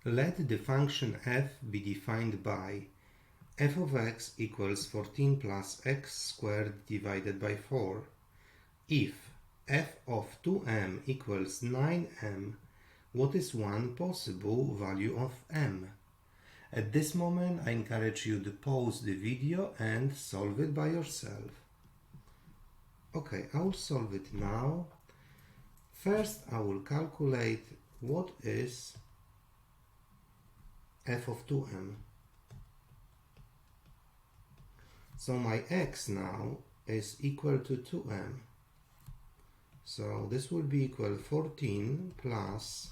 Let the function f be defined by f of x equals 14 plus x squared divided by 4 if f of 2m equals 9m. What is one possible value of m? At this moment, I encourage you to pause the video and solve it by yourself. Okay, I will solve it now. First, I will calculate what is f of 2m. So my x now is equal to 2m. So this will be equal 14 plus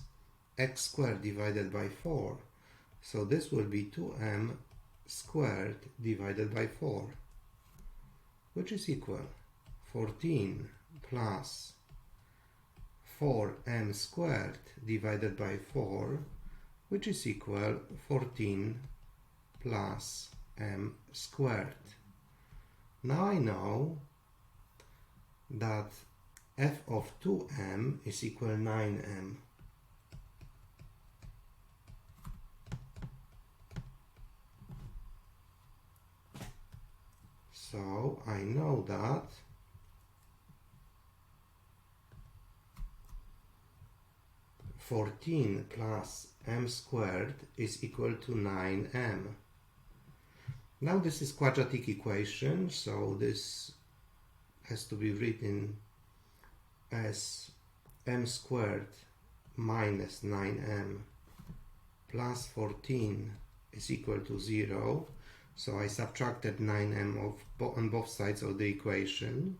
x squared divided by 4. So this will be 2m squared divided by 4, which is equal 14 plus 4m squared divided by 4, which is equal 14 plus m squared. Now I know that f of 2m is equal 9m. So I know that (14 plus m squared is equal to 9m. Now this is quadratic equation, so this has to be written as m squared minus 9m plus 14 is equal to 0. So I subtracted 9m on both sides of the equation.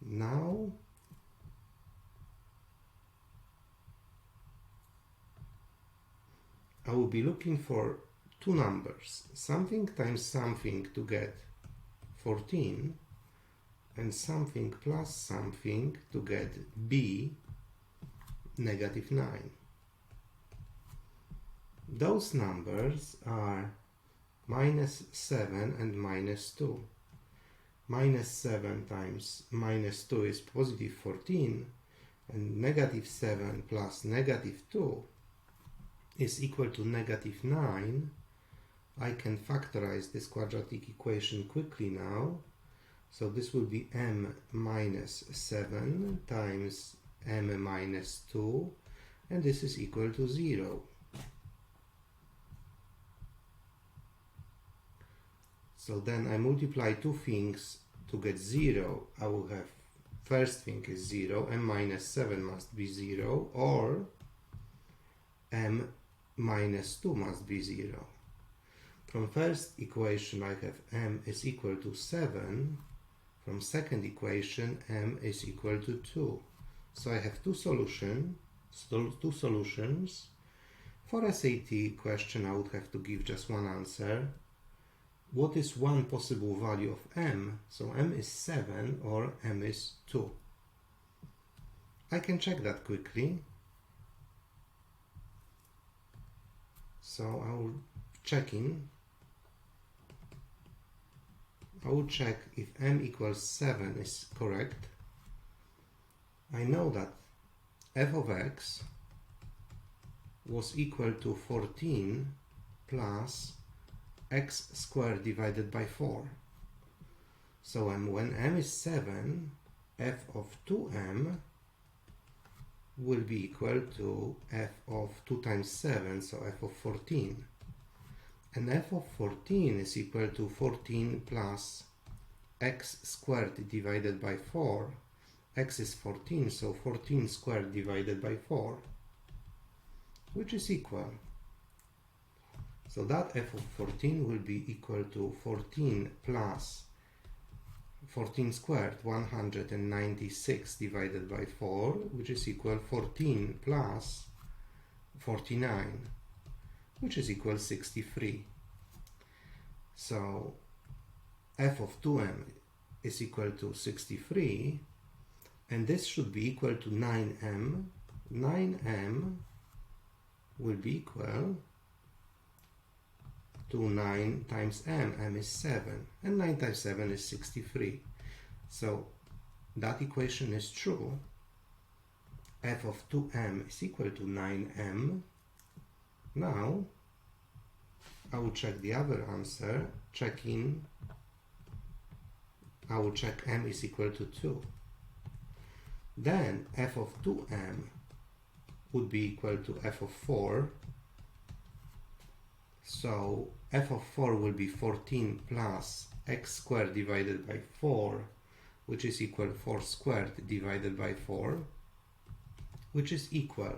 Now I will be looking for two numbers, something times something to get 14, and something plus something to get b, negative 9. Those numbers are minus 7 and minus 2. Minus 7 times minus 2 is positive 14, and negative 7 plus negative 2 is equal to negative 9. I can factorize this quadratic equation quickly now. So this will be m minus 7 times m minus 2, and this is equal to 0. So then I multiply two things to get 0. I will have first thing is 0, m minus 7 must be 0, or m minus 2 must be 0. From first equation I have m is equal to 7. From second equation m is equal to 2. So I have two solutions. For SAT question I would have to give just one answer. What is one possible value of m? So m is 7 or m is 2. I can check that quickly. So I will check if m equals 7 is correct. I know that f of x was equal to 14 plus x squared divided by 4. So when m is 7, f of 2m will be equal to f of 2 times 7, so f of 14. And f of 14 is equal to 14 plus x squared divided by 4. X is 14, so 14 squared divided by 4, which is equal. So that f of 14 will be equal to 14 plus 14 squared, 196 divided by 4, which is equal 14 plus 49, which is equal 63. So f of 2m is equal to 63, and this should be equal to 9m. 9m will be equal to 9 times m. M is 7, and 9 times 7 is 63. So that equation is true. F of 2m is equal to 9m, Now I will check the other answer, I will check m is equal to 2. Then f of 2m would be equal to f of 4. So f of 4 will be 14 plus x squared divided by 4, which is equal 4 squared divided by 4, which is equal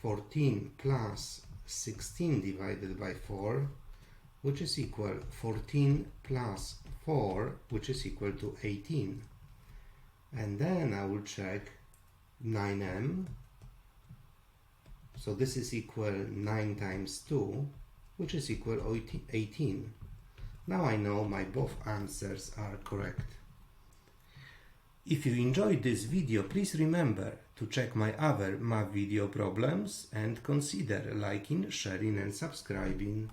14 plus 16 divided by 4, which is equal 14 plus 4, which is equal to 18. And then I will check 9m. So this is equal 9 times 2, which is equal 18. Now I know my both answers are correct. If you enjoyed this video, please remember to check my other math video problems and consider liking, sharing and subscribing.